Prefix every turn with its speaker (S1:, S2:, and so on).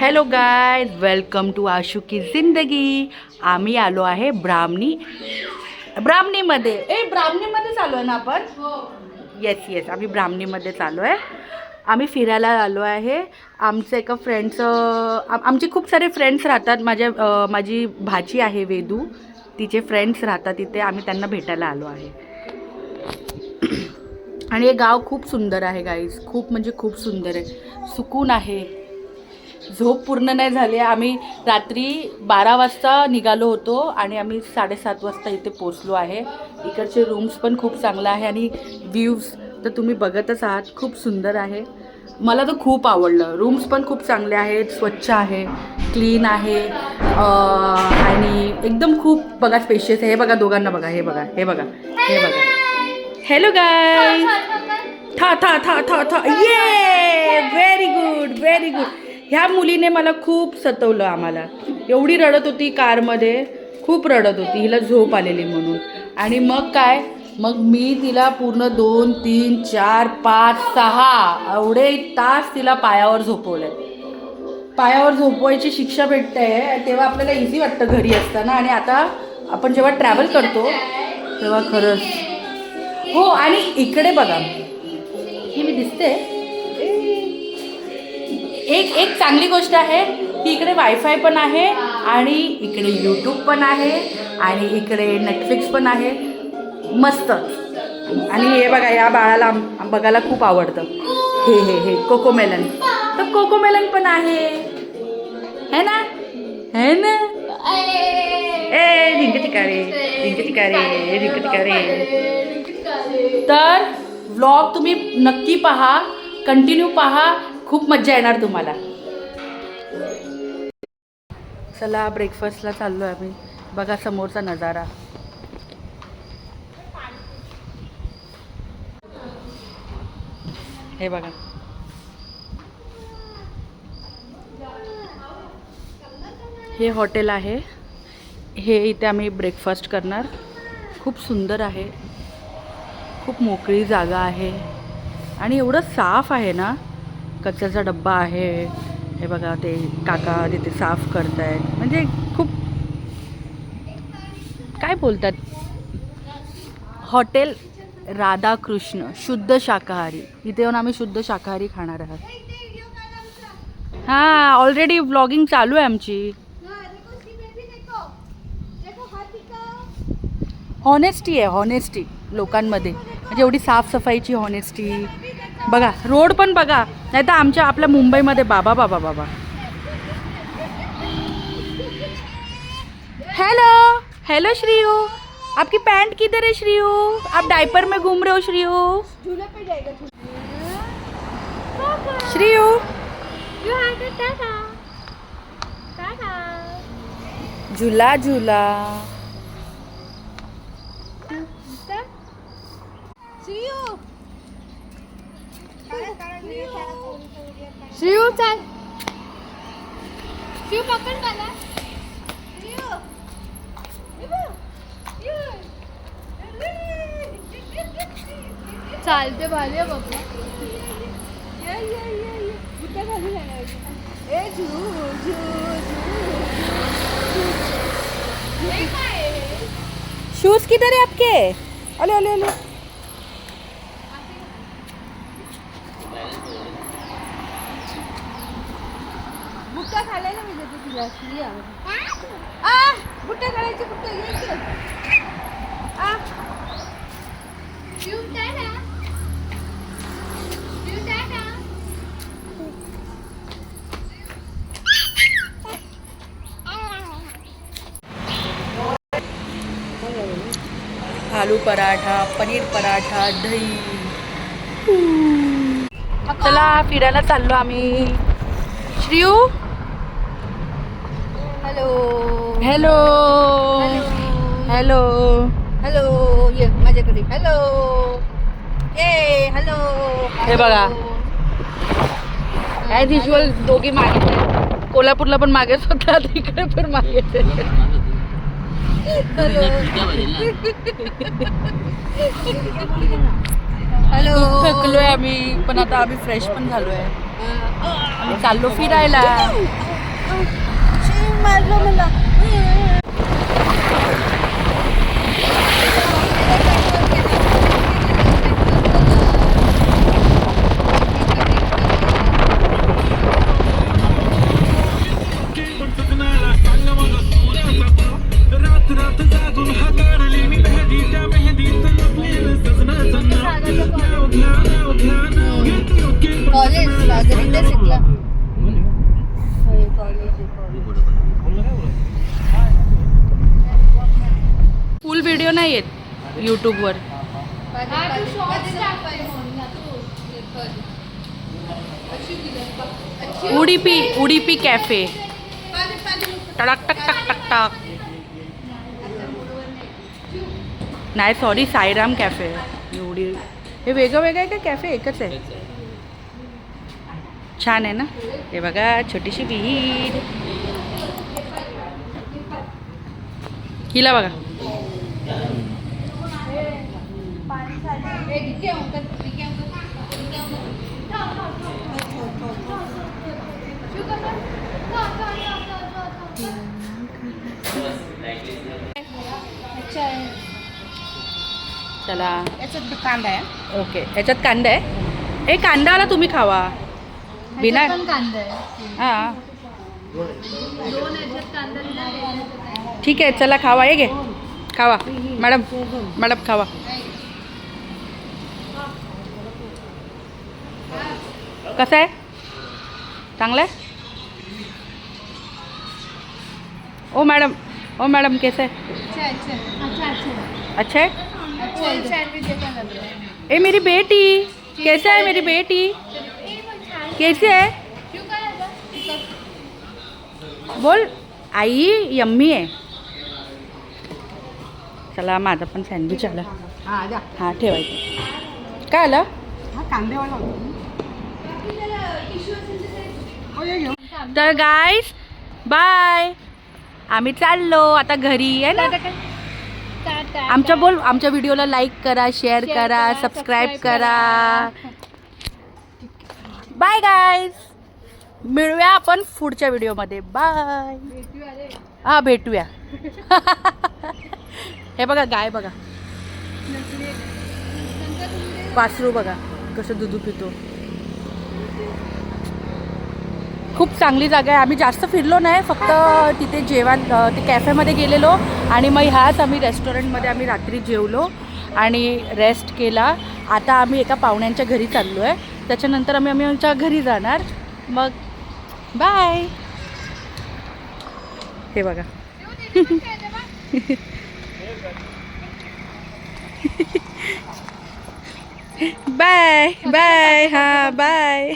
S1: Hello guys, welcome to Ashu की जिंदगी. आम्ही आलो आहे ब्राह्मणीमध्ये. ब्राह्मणीमध्ये चालू आहे ना आपण? येस आम्ही ब्राह्मणीमध्ये चालू आहे. आम्ही फिरायला आलो आहे. आमचं एका फ्रेंडचं आमचे खूप सारे फ्रेंड्स राहतात. माझी भाची आहे वेदू, तिचे फ्रेंड्स राहतात तिथे. आम्ही त्यांना भेटायला आलो आहे. आणि हे गाव खूप सुंदर आहे गाईज, खूप म्हणजे खूप सुंदर आहे. सुकून आहे. झोप पूर्ण नाही झाली. आम्ही रात्री 12 वाजता निघालो होतो आणि आम्ही 7:30 वाजता इथे पोचलो आहे. इकडचे रूम्स पण खूप चांगले आहे आणि व्ह्यूज तर तुम्ही बघतच आहात, खूप सुंदर आहे. मला तर खूप आवडलं. रूम्स पण खूप चांगले आहेत, स्वच्छ आहे, क्लीन आहे आणि एकदम खूप बघा स्पेशियस आहे. हे बघा दोघांना बघा, हे बघा हे बघा हे बघा. Hello guys. था था था था था ये व्हेरी गुड व्हेरी गुड. ह्या मुलीने मला खूप सतवलं. आम्हाला एवढी रडत होती कारमध्ये, खूप रडत होती, हिला झोप आलेली म्हणून. आणि मग काय, मग मी तिला पूर्ण 2, 3, 4, 5, 6 एवढे तास तिला पायावर झोपवलं. पायावर झोपवायची शिक्षा भेटते तेव्हा आपल्याला इझी वाटतं घरी असताना. आणि आता आपण जेव्हा ट्रॅव्हल करतो तेव्हा खरंच हो. आणि इकडे बघा, ही मी दिसते. एक चांगली गोष्ट आहे की इकडे वायफाय पण आहे आणि इकडे यूट्यूब पण आहे आणि इकडे नेटफ्लिक्स पण आहे. मस्त. आणि हे बघा, या बाळाला बघायला खूप आवडतं. हे कोकोमेलन, तर कोकोमेलन पण आहे, है ना, है ना. रिंकटिकारे रिंकटिकारे रिंकटिकारे. तर व्लॉग तुम्ही नक्की पहा, कंटिन्यू पहा, खूप मज्जा येणार तुम्हाला. चला ब्रेकफास्टला चाललो आहे आम्ही. बघा समोरचा नजारा. हे बघा, हे हॉटेल आहे. हे इथे आम्ही ब्रेकफास्ट करणार. खूप सुंदर आहे, खूप मोकळी जागा आहे आणि एवढं साफ आहे ना. कचऱ्याचा डब्बा आहे, हे बघा ते काका तिथे साफ करतायत. म्हणजे खूप काय बोलतात, हॉटेल राधाकृष्ण शुद्ध शाकाहारी. इथे येऊन आम्ही शुद्ध शाकाहारी खाणार आहोत. हां, ऑलरेडी व्लॉगिंग चालू आहे आमची. हॉनेस्टी आहे, हॉनेस्टी लोकांमध्ये, म्हणजे एवढी साफसफाईची हॉनेस्टी. बघा रोड पण बघा, नाही तर आपल्या मुंबईमध्ये बाबा बाबा बाबा. हेलो हेलो श्रीयू, आपकी पैंट किधर है श्रीयू? आप डायपर में घूम रहे हो श्रीयू? श्रीयू झूला झूला.
S2: श्रीयू चल, श्रीयू पकड मला. चालते भारी आहे बाबा. कुठे खाली जाणार? ए झू झू
S1: शूज किधर है आपके? अले अले अले.
S2: बुट्टा खायला मी देते तुला. बुट्टा खायचे, बुट्टा घ्यायचे.
S1: आलू पराठा, पनीर पराठा, दही. चला फिरायला चाललो आम्ही. श्रीयू
S2: हॅलो
S1: हॅलो हॅलो
S2: हॅलो, ये माझ्याकडे. हॅलो ए हॅलो.
S1: हे बघा काय व्हिज्युअल. दोघी मागे, कोल्हापूरला पण मागेच होता, इकडे पण मागेच.
S2: हॅलो.
S1: थकलोय आम्ही, पण आता आम्ही फ्रेश पण झालोय. आम्ही चाललो फिरायला.
S2: मारलं मला. कॉलेज सागरीला शिकला.
S1: फुल व्हिडिओ नाही येत यूट्यूबवर. उडीपी कॅफे. टक टक टक टक टक. नाही सॉरी, साईराम कॅफे. एवढी हे वेगळं वेगळं आहे का कॅफे एकच आहे? छान आहे ना. हे बघा छोटीशी विहीर. हिला बघा. चला
S2: याच्यात कांदा आहे.
S1: ओके, याच्यात कांदा आहे. ए कांदा आला, तुम्ही खावा बिना.
S2: कांदा आहे.
S1: हां
S2: दोन याच्यात कांदा.
S1: ठीक आहे, चला खावा. हे घे खावा. मॅडम मॅडम खावा. कसं आहे? चांगलं आहे? ओ मैडम कैसे है? अच्छा है? ए मेरी बेटी कैसे है? मेरी बेटी कैसे है? बोल आई यम्मी आहे. चला माझा पण सँडविच आला. हां ठेवायचं. काय आलं? तर गाईस बाय. आम्ही चाललो आता घरी आहे ना. आमच्या व्हिडिओला लाईक करा, शेअर करा, सबस्क्राईब करा. Bye guys. मिळूया आपण पुढच्या व्हिडिओमध्ये. बाय. हां भेटूया. हे बघा गाय बघा, वासरू बघा कसं दूध पितो. खूप चांगली जागा आहे. आम्ही जास्त फिरलो नाही, फक्त तिथे जेवण ते कॅफेमध्ये गेलेलो आणि मग ह्याच आम्ही रेस्टॉरंटमध्ये आम्ही रात्री जेवलो आणि रेस्ट केला. आता आम्ही एका पाहुण्यांच्या घरी चाललो आहे. त्याच्यानंतर आम्ही आमच्या घरी जाणार. मग बाय. हे बघा. Bye bye. हां बाय.